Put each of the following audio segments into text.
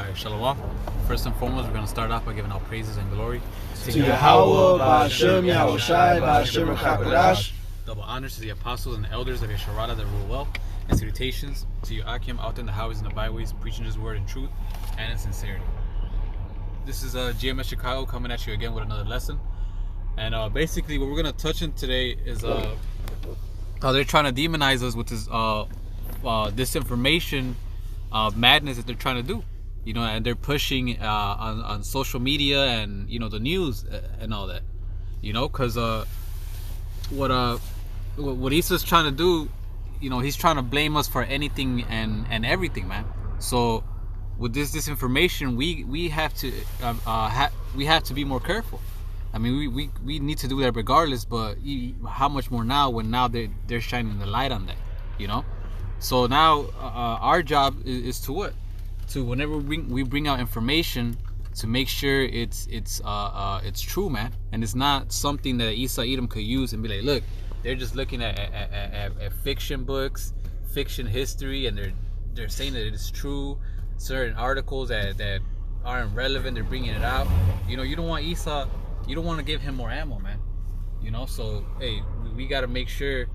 Alright, Shalom. First and foremost, we're going to start off by giving all praises and glory to Yahweh, Ba'Hashem, Yahushai, Ba'Hashem, HaKadosh. Double honors to the apostles and the elders of Yesharada that rule well, and salutations to you Akim out in the highways and the byways, preaching his word in truth and in sincerity. This is GMS Chicago coming at you again with another lesson. And basically what we're going to touch on today is how they're trying to demonize us with this disinformation madness that they're trying to do. You know, and they're pushing on social media and, you know, the news and all that. You know, because what Isa's trying to do, you know, he's trying to blame us for anything and everything, man. So with this disinformation, we have to be more careful. I mean, we need to do that regardless, but how much more now when they're shining the light on that, you know? So now our job is to what? To whenever we bring out information, to make sure it's true, man, and it's not something that Isa Edom could use and be like, look, they're just looking at fiction books, fiction history, and they're saying that it is true. Certain articles that aren't relevant, they're bringing it out. You know, you don't want Isa, you don't want to give him more ammo, man. You know, so hey, we got to make sure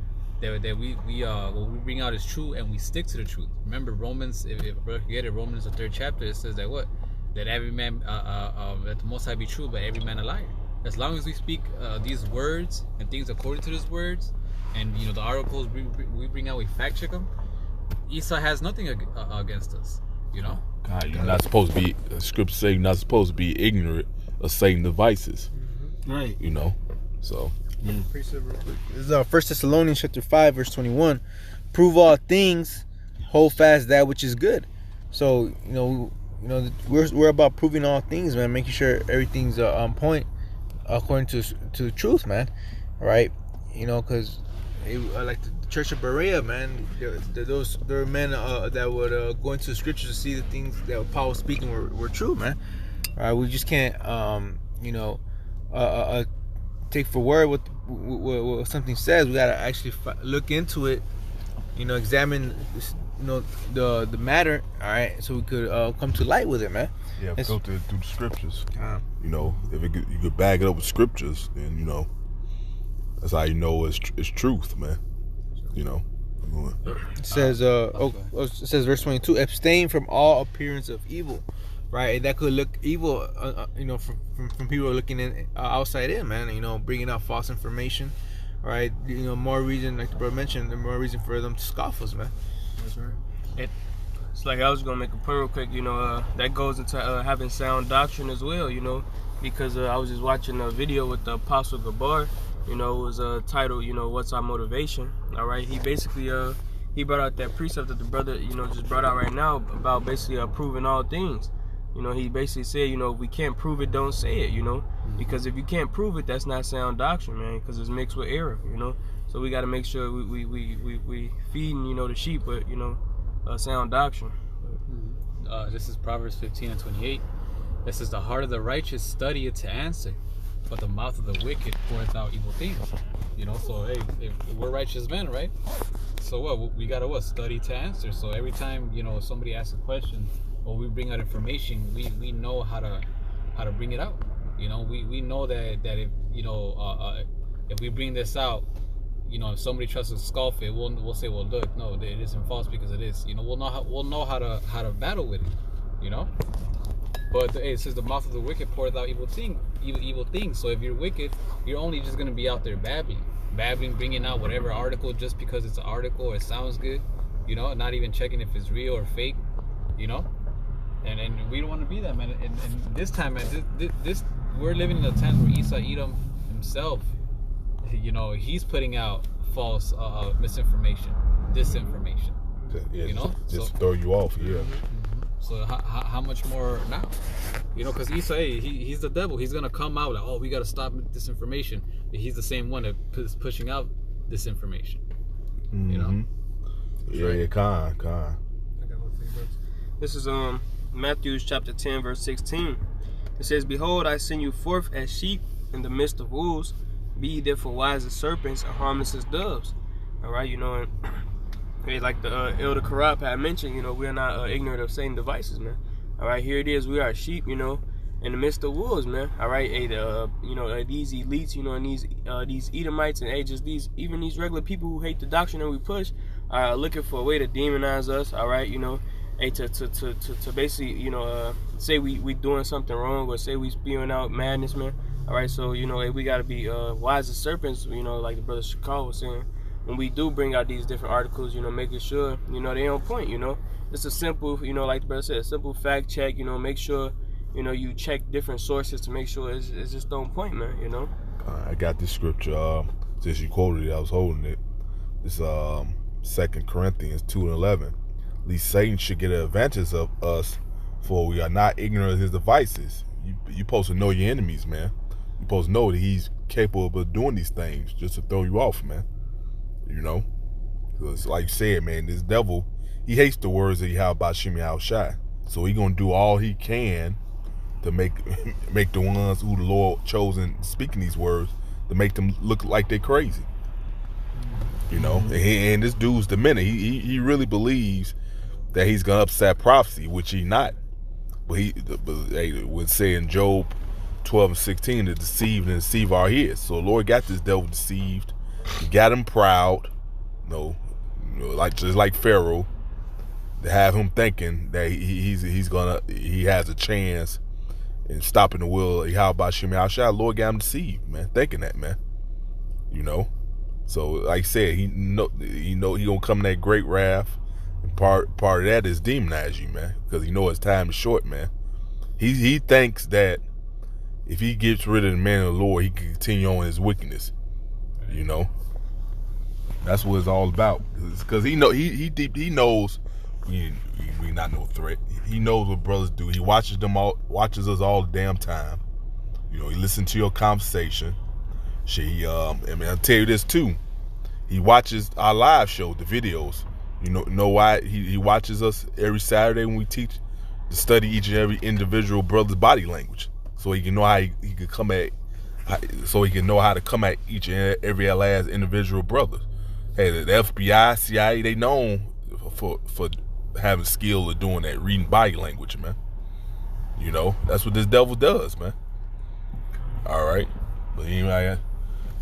that what we bring out is true and we stick to the truth. Remember Romans, if you forget it, Romans the 3rd chapter, it says that what? That every man, that the Most High be true, but every man a liar. As long as we speak these words and things according to these words, and you know the articles we bring out, we fact check them. Isa has nothing against us, you know. God, you're not supposed to be. Scripture saying you're not supposed to be ignorant of Satan's devices, Right. you know. So. Precept real quick. This is 1 Thessalonians chapter 5 verse 21. Prove all things, hold fast that which is good. So you know we're about proving all things, man. Making sure everything's on point according to the truth, man. All right, you know, because like the Church of Berea, man. There were men that would go into the scriptures to see the things that Paul was speaking were true, man. All right, we just can't take for word what something says. We gotta actually look into it, you know, examine, you know, the matter. All right, so we could come to light with it, man. Yeah, filter it through the scriptures. You know, if you could bag it up with scriptures, then you know that's how you know it's truth, man. You know. It says it says verse 22. Abstain from all appearance of evil. Right, that could look evil, you know, from people looking in outside in, man. You know, bringing out false information, right? You know, more reason, like the brother mentioned, the more reason for them to scoff us, man. That's right. It's like I was gonna make a point real quick. You know, that goes into having sound doctrine as well. You know, because I was just watching a video with the Apostle Gabar. You know, it was titled, you know, "What's Our Motivation?" All right, he basically he brought out that precept that the brother, you know, just brought out right now about basically proving all things. You know, he basically said, you know, if we can't prove it, don't say it, you know. Because if you can't prove it, that's not sound doctrine, man, because it's mixed with error, you know. So we got to make sure we feeding, you know, the sheep with, you know, sound doctrine. This is Proverbs 15:28. This is the heart of the righteous studieth to answer, but the mouth of the wicked poureth out evil things. You know, so hey, if we're righteous men, right? So what? We got to study to answer. So every time, you know, somebody asks a question, or we bring out information, we know how to bring it out. You know, we know that if, you know, if we bring this out, you know, if somebody tries to scoff it, we'll say, well, look, no, it isn't false because it is. You know, we'll know how to battle with it. You know, but hey, it says the mouth of the wicked poureth out evil things. So if you're wicked, you're only just gonna be out there babbling, bringing out whatever article just because it's an article or it sounds good. You know, not even checking if it's real or fake. You know. And we don't want to be that, man. And this time, man, this we're living in a time where Isa Edom himself, you know, he's putting out false misinformation, disinformation. Yeah, you know, just throw you off. Yeah. So how much more now? You know, because Isa, hey, he's the devil. He's gonna come out like, oh, we gotta stop disinformation. But he's the same one that is pushing out disinformation. You know. Yeah, Khan. This is Matthew chapter 10 verse 16. It says, "Behold, I send you forth as sheep in the midst of wolves. Be ye therefore wise as serpents and harmless as doves." All right, you know, and like the Elder Karab had mentioned, you know, we're not ignorant of Satan's devices, man. All right, here it is. We are sheep, you know, in the midst of wolves, man. All right, hey, you know, these elites, you know, and these Edomites, and hey, just these regular people who hate the doctrine that we push, are looking for a way to demonize us. All right, you know, hey, to basically, you know, say we doing something wrong, or say we spewing out madness, man. All right, so you know, hey, we gotta be wise as serpents, you know, like the brother Shakal was saying. When we do bring out these different articles, you know, making sure, you know, they on point, you know. It's a simple, you know, like the brother said, a simple fact check, you know, make sure, you know, you check different sources to make sure it's just on point, man, you know. I got this scripture, since you quoted it, I was holding it. It's 2 Corinthians 2:11. At least Satan should get an advantage of us, for we are not ignorant of his devices. You supposed to know your enemies, man. You supposed to know that he's capable of doing these things just to throw you off, man. You know? It's like you said, man, this devil, he hates the words that he have about Shimmy Shai. So he gonna do all he can to make the ones who the Lord chosen speaking these words, to make them look like they're crazy. You know? And this dude's demented. He really believes that he's gonna upset prophecy, which he not. But he would say in Job 12:16, to deceive and deceive our ears. So the Lord got this devil deceived. He got him proud, you know, like just like Pharaoh, to have him thinking that he has a chance in stopping the will. How about Shimei Shai? Lord got him deceived, man, thinking that, man. You know, so like I said, he gonna come in that great wrath, and part of that is demonize you, man, because he know his time is short, man. He thinks that if he gets rid of the man of the Lord, he can continue on his wickedness. You know, that's what it's all about. Because he knows we not no threat. He knows what brothers do. He watches us all the damn time. You know, he listens to your conversation. I mean, I'll tell you this too. He watches our live show, the videos. You know why he watches us every Saturday when we teach, to study each and every individual brother's body language, so he can know how he can come at. So he can know how to come at each and every last individual brother. Hey, the FBI, CIA, they known for having skill of doing that, reading body language, man. You know, that's what this devil does, man. All right, but anyway,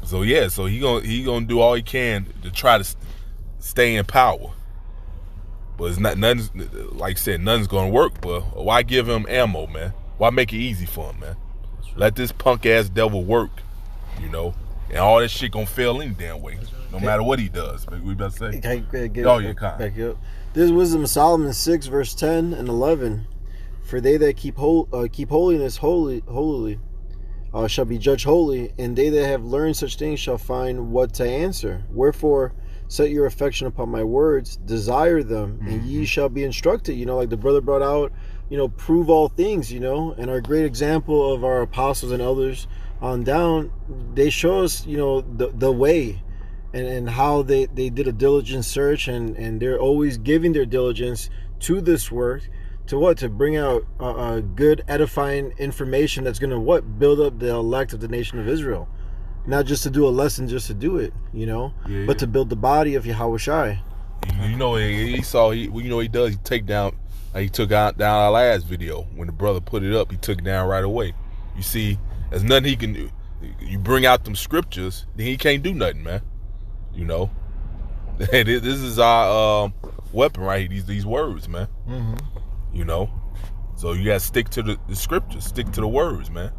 so yeah, so he gonna do all he can to try to stay in power. But it's not nothing. Like I said, nothing's gonna work. But why give him ammo, man? Why make it easy for him, man? Let this punk ass devil work, you know, and all that shit gonna fail any damn way, no matter what he does. We about to say. Back up. This is Wisdom of Solomon 6, verse 10 and 11. For they that keep holiness holily shall be judged holy, and they that have learned such things shall find what to answer. Wherefore, set your affection upon my words, desire them, and ye shall be instructed. You know, like the brother brought out, you know, prove all things, you know, and our great example of our apostles and elders on down, they show us, you know, the way and how they did a diligent search, and they're always giving their diligence to this work, to bring out good edifying information that's going to build up the elect of the nation of Israel. Not just to do a lesson just to do it, you know, but to build the body of Yahweh Shai. You know, he does. He take down. He took down our last video. When the brother put it up, he took it down right away. You see, there's nothing he can do. You bring out them scriptures, then he can't do nothing, man. You know, this is our weapon right here. These words, man. Mm-hmm. You know, so you gotta stick to the scriptures, stick to the words, man.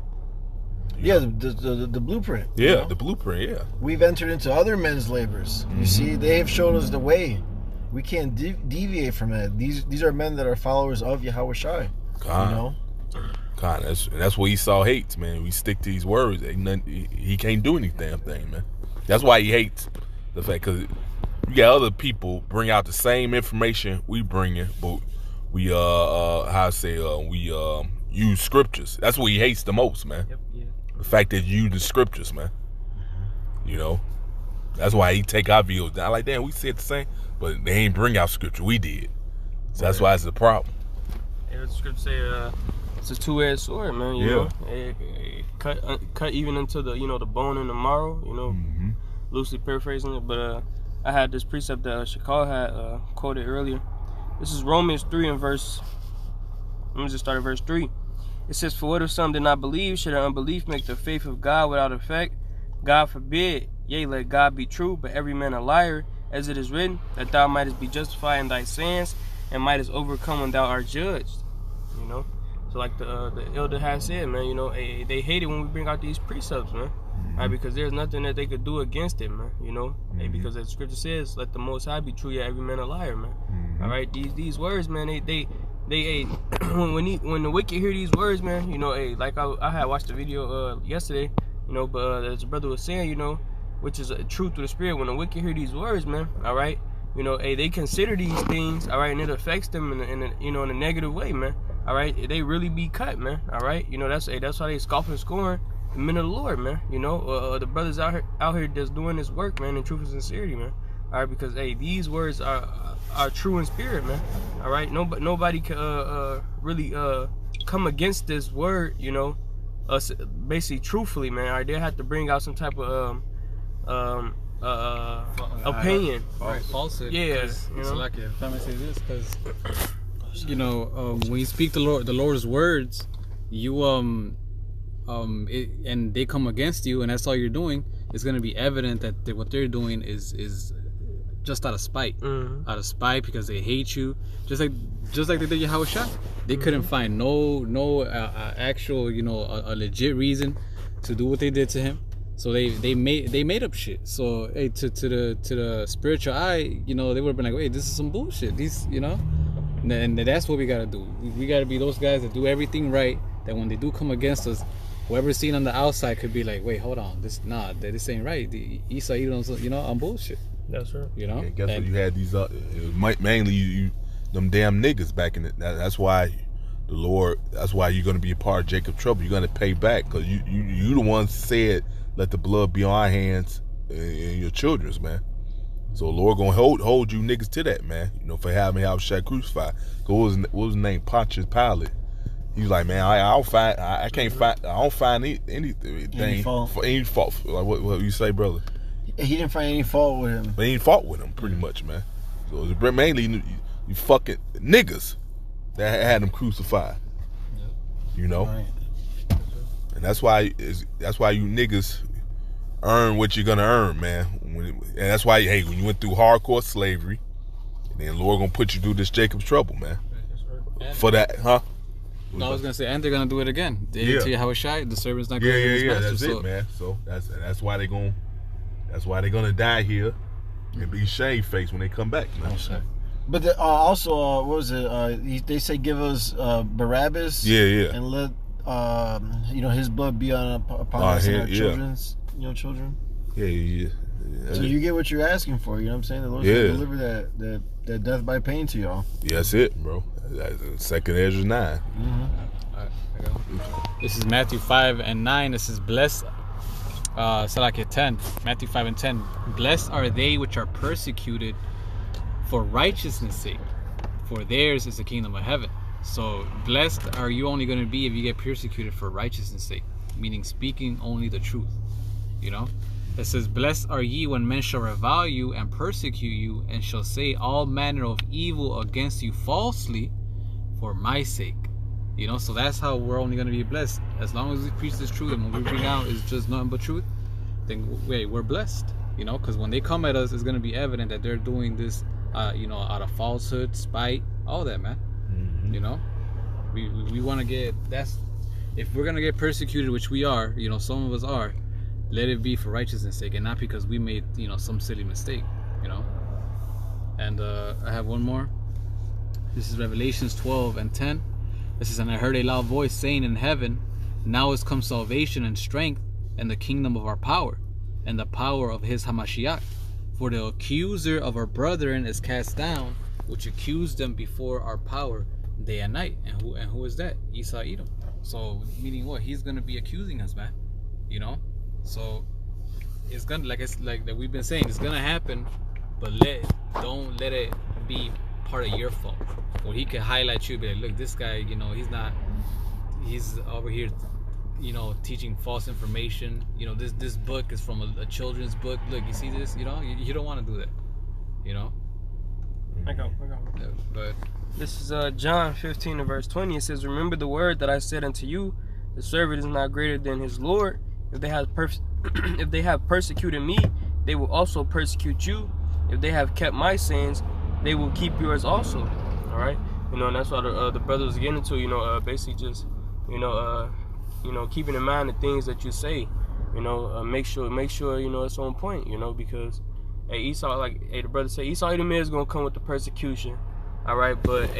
The blueprint. Yeah, you know? The blueprint. Yeah. We've entered into other men's labors. You see, they have showed us the way. We can't deviate from that. These are men that are followers of Yahweh Shai. You know? That's what Esau hates, man. We stick to these words. He can't do any damn thing, man. That's why he hates the fact, because you got other people bring out the same information we bring in, but we use scriptures. That's what he hates the most, man. Yep, yeah. The fact that you use the scriptures, man. You know, that's why he take our videos down. Like, damn, we said the same, but they ain't bring out scripture. We did, so that's why it's a problem. Yeah, the scripture say it's a two-edged sword, man. You know, it cut even into the the bone and the marrow. You know, loosely paraphrasing it, but I had this precept that Shakal had quoted earlier. This is Romans 3 and verse Let me just start at verse 3. It says, "For what if some did not believe? Should their unbelief make the faith of God without effect? God forbid. Yea, let God be true, but every man a liar. As it is written, that thou mightest be justified in thy sins, and mightest overcome when thou art judged." You know? So like the elder has said, man, you know, they hate it when we bring out these precepts, man. Right, because there's nothing that they could do against it, man. You know, because as Scripture says, "Let the Most High be true, yet every man a liar," man. All right, these words, man, they when the wicked hear these words, man, you know, like I had watched the video yesterday, you know, but as the brother was saying, you know, which is a truth through the Spirit. When the wicked hear these words, man, all right, you know, they consider these things, all right, and it affects them in a negative way, man. All right, they really be cut, man. All right, you know, that's why they scoff and scorn the men of the Lord, man. You know, the brothers out here that's doing this work, man, in truth and sincerity, man. All right, because these words are true in spirit, man. All right, nobody can really come against this word, you know, basically truthfully, man. All right, they have to bring out some type of opinion, falsehood. Yeah, you know? Like if I may say this, because you know, when you speak the Lord's words, you and they come against you, and that's all you're doing, it's going to be evident that what they're doing is just out of spite, because they hate you, just like they did Yahushua. They couldn't find no actual, you know, a legit reason to do what they did to him, so they made up shit. So hey, to the spiritual eye, you know, they would have been like, wait, this is some bullshit. These, you know, and that's what we gotta do. We gotta be those guys that do everything right, that when they do come against us, whoever's seen on the outside could be like, wait, hold on, this ain't right. The Isa, you know, I'm bullshit. That's right. You know, yeah, guess what? You had these mainly you them damn niggas back in it. That's why the Lord. That's why you're gonna be a part of Jacob's trouble. You're gonna pay back, because you the ones said, let the blood be on our hands and your children's, man. So the Lord gonna hold you niggas to that, man. You know, for having Yahushua crucified. What was his name? Pontius Pilate. He was like, man, I don't find anything Any fault. for any fault. Like what you say, brother? He didn't find any fault with him. But he ain't fought with him, pretty much, man. So it's mainly you fucking niggas that had him crucified. Yep. You know, Right. and that's why you niggas earn what you're gonna earn, man. And that's why, hey, when you went through hardcore slavery, and then Lord gonna put you through this Jacob's trouble, man. And For that, huh? no, I was gonna say, and they're gonna do it again. They Yeah. to Yahushua, the servant's not Yeah, gonna his master, that's so it, man. So that's why they're gonna die here and be shamefaced when they come back, man. But also, what was it? They say give us Barabbas. Yeah. And let you know, his blood be upon us and our yeah. children's, you know, children. Yeah. So you get what you're asking for. You know what I'm saying? The Lord's gonna deliver that death by pain to y'all. Yeah, that's it, bro. That's 2 Ezra 9. Alright, I got one. This is Matthew 5:9. This is blessed. Salakia 10. Matthew 5:10. Blessed are they which are persecuted for righteousness' sake, for theirs is the kingdom of heaven. So blessed are you only going to be if you get persecuted for righteousness' sake, meaning speaking only the truth. You know, it says, blessed are ye when men shall revile you and persecute you, and shall say all manner of evil against you falsely for my sake. You know, so that's how we're only going to be blessed. As long as we preach this truth, and what we bring out is just nothing but truth, then we're blessed. You know, because when they come at us, it's going to be evident that they're doing this, you know, out of falsehood, spite, all that, man. You know, we want to get, if we're going to get persecuted, which we are, you know, some of us are, let it be for righteousness' sake, and not because we made, you know, some silly mistake, you know. And I have one more. This is Revelations 12:10. This is, and I heard a loud voice saying in heaven, now is come salvation and strength, and the kingdom of our power, and the power of his Hamashiach. For the accuser of our brethren is cast down, which accused them before our power day and night. And who is that? Esau Edom. So meaning what? He's gonna be accusing us, man. You know. So it's gonna, like we've been saying, it's gonna happen, but don't let it be part of your fault. When he can highlight you, be like, look, this guy, you know, he's over here, you know, teaching false information. You know, this book is from a children's book. Look, you see this, you know, you don't want to do that, you know. I got one. Yeah, but This is John 15 and verse 20. It says, "Remember the word that I said unto you, the servant is not greater than his Lord. If they have if they have persecuted me, they will also persecute you. If they have kept my sayings, they will keep yours also." All right, and that's what the brothers getting into. Basically just keeping in mind the things that you say. Make sure it's on point. Because hey, Esau, the brother say, Esau Edom is gonna come with the persecution. All right, but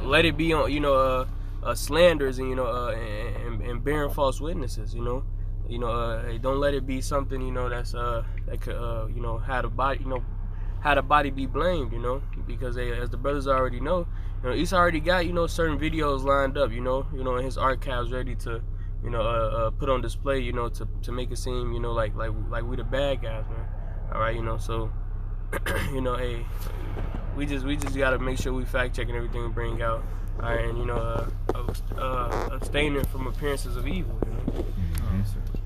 let it be on slanders and and bearing false witnesses. Don't let it be something that's that could how the body be blamed. Because as the brothers already know, Esau already got certain videos lined up. In his archives ready to put on display. To make it seem like we the bad guys, man. All right, so hey. We just gotta make sure we fact checking everything we bring out, all right, and abstaining from appearances of evil.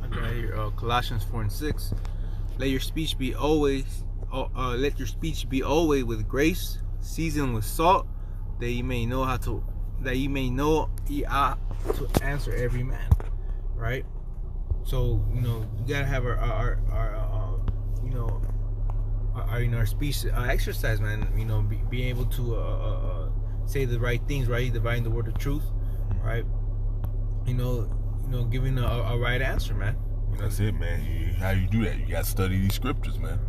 I got here Colossians 4:6. Let your speech be always with grace, seasoned with salt, that you may know how to answer every man. Right. So you gotta have our our speech exercise, man. Being able to say the right things, right? Dividing the word of truth, right? Giving a right answer, man. That's it, man. How you do that? You got to study these scriptures, man.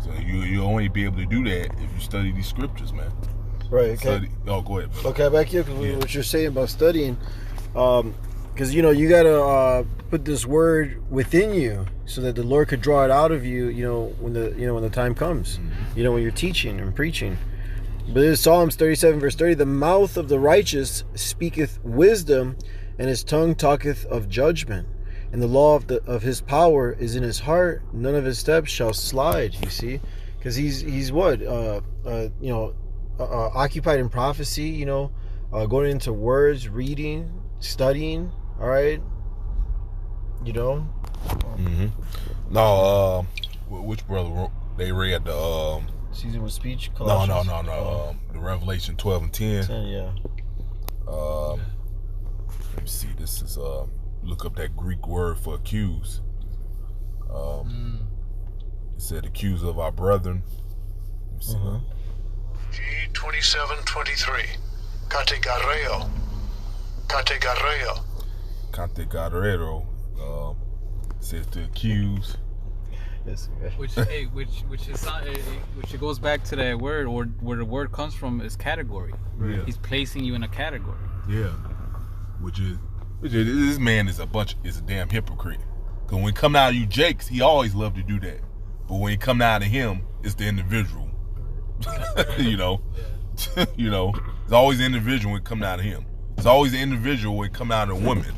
So you only be able to do that if you study these scriptures, man. Right. Okay. Go ahead, man. Okay, back here, because what you're saying about studying, because you gotta put this word within you so that the Lord could draw it out of you. When the time comes. Mm-hmm. When you're teaching and preaching. But this is Psalms 37 verse 30. The mouth of the righteous speaketh wisdom, and his tongue talketh of judgment. And the law of his power is in his heart. None of his steps shall slide. You see, because he's what occupied in prophecy. Going into words, reading, studying. All right. Mm-hmm. No, which brother they read the Season with speech. No. The Revelation 12 and 10. 10, yeah. Let me see. This is look up that Greek word for accuse. It said accuse of our brethren. G2723. Categareo. Categarero says to accuse. Yes. which it goes back to that word, or where the word comes from, is category. Yeah. He's placing you in a category. Yeah. Which is this man is a damn hypocrite. Cause when it come out of you Jakes, he always loved to do that. But when it come out of him, it's the individual. It's always the individual when it come out of him. It's always the individual when it come out of a woman.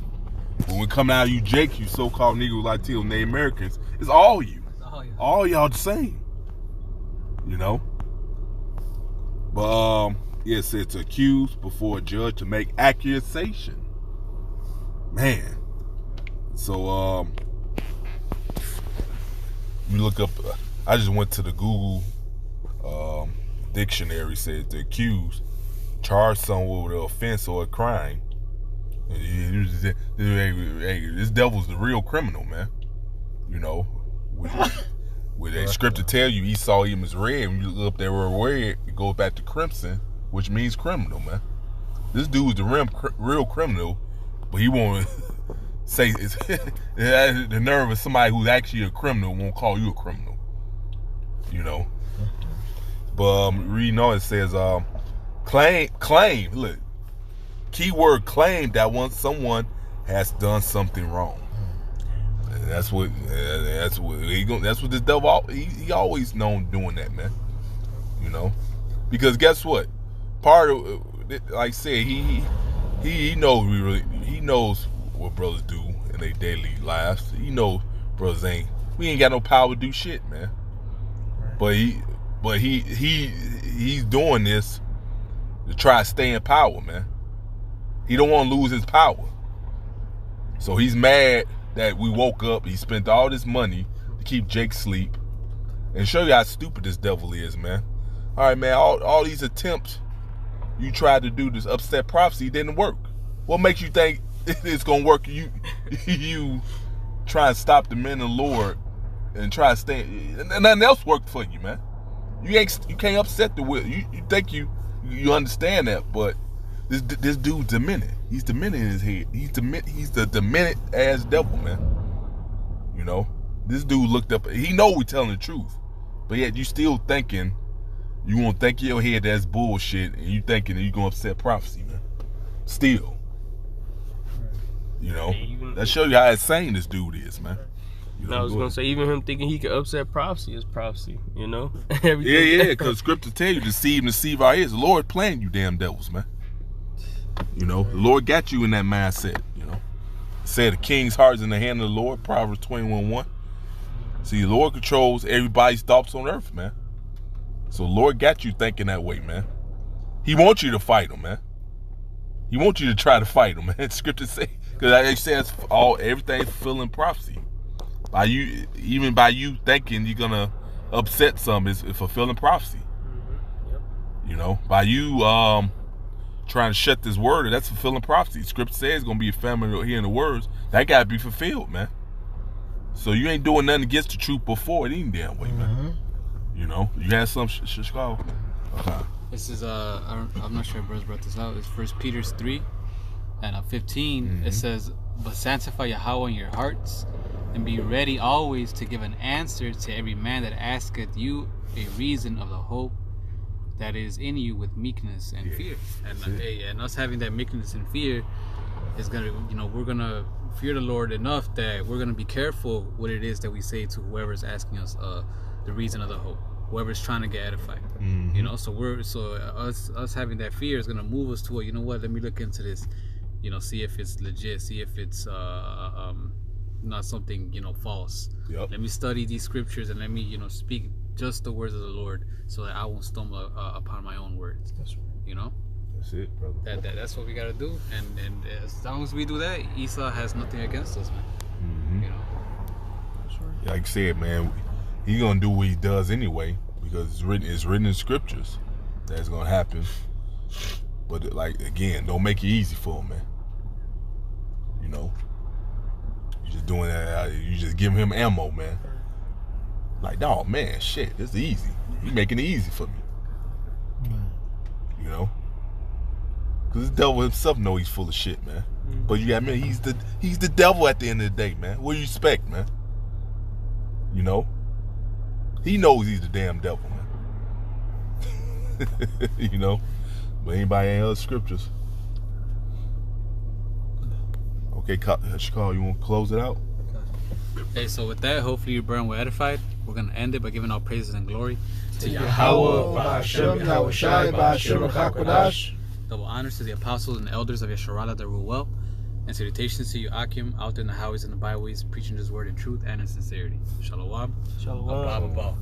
But when it come out of you Jake, you so-called Negroes, Latinos, Native Americans, it's all you. All y'all the same. But it says to accuse before a judge to make accusation. Man. So you look up, I just went to the Google dictionary, says to accuse, charge someone with an offense or a crime. This devil's the real criminal, man. With a scripture tell you Esau Edom is red, when you look up that word red, it goes back to crimson, which means criminal, man. This dude is the real criminal, but he won't say it's the nerve of somebody who's actually a criminal won't call you a criminal. But reading on, it says claim. Look, keyword claim that someone has done something wrong. That's what this devil. He always known doing that, man. Because guess what? Part of, like I said, he knows he knows what brothers do in their daily lives. He knows brothers we ain't got no power to do shit, man. But he's doing this to try to stay in power, man. He don't want to lose his power. So he's mad that we woke up, he spent all this money to keep Jake asleep, And show you how stupid this devil is, man. All right, man, all these attempts you tried to do this upset prophecy didn't work. What makes you think it's going to work? You try and stop the men of the Lord and try to stay, and nothing else worked for you, man. You can't upset the will. You think you understand that, but this dude's demented. He's demented in his head. He's the demented ass devil, man. You know, this dude looked up. He know we telling the truth, but yet you still thinking you gonna think in your head that's bullshit, and you thinking that you gonna upset prophecy, man. Still, you know, that show you how insane this dude is, man. You know, I was gonna say, even him thinking he could upset prophecy is prophecy, you know. Yeah, because scripture tell you deceive our ears. The Lord playing you, damn devils, man. You know, the Lord got you in that mindset. You know, it said the king's heart is in the hand of the Lord. Proverbs 21:1. See, the Lord controls everybody's thoughts on earth, man. So the Lord got you thinking that way, man. He wants you to fight him, man. He wants you to try to fight him, man. Scripture say, because it says everything's fulfilling prophecy. Even by you thinking you're gonna upset some is fulfilling prophecy. Yep. You know, by you trying to shut this word, that's fulfilling prophecy. Scripture says it's gonna be a famine hearing the words. That gotta be fulfilled, man. So you ain't doing nothing against the truth before it any damn way, man. You know, you had some Chicago. Okay. This is I'm not sure if Bruce brought this out. It's 1 Peter 3 and 15. It says, "But sanctify Yahweh in your hearts, and be ready always to give an answer to every man that asketh you a reason of the hope that is in you with meekness and fear." And us having that meekness and fear is gonna, we're gonna fear the Lord enough that we're gonna be careful what it is that we say to whoever's asking us the reason of the hope, whoever's trying to get edified. You know, so us having that fear is gonna move us to, you know what? Let me look into this. You know, see if it's legit. See if it's not something false. Yep. Let me study these scriptures and let me speak just the words of the Lord, so that I won't stumble upon my own words. That's right. You know. That's it, brother. That's what we gotta do, and as long as we do that, Esau has nothing against us, man. You know. That's right. Like I said, man, he gonna do what he does anyway, because it's written in scriptures that's gonna happen. But like, again, don't make it easy for him, man. You know, you just doing that. You just giving him ammo, man. Like, oh man, shit, this is easy. He making it easy for me. You know, because the devil himself know he's full of shit, man. But you got me. He's the devil at the end of the day, man. What do you expect, man? You know, he knows he's the damn devil, man. You know. But anybody ain't other scriptures? Okay, Chicago, you want to close it out? Okay, so with that, hopefully you burn well edified. We're going to end it by giving all praises and glory to Yahweh, Ba'ashem, Yahushai, Ba'ashem, HaKadosh. Double honors to the apostles and elders of Yesharala that rule well. And salutations to you, Akim, out there in the highways and the byways, preaching this word in truth and in sincerity. Shalom. Shalom. Abba.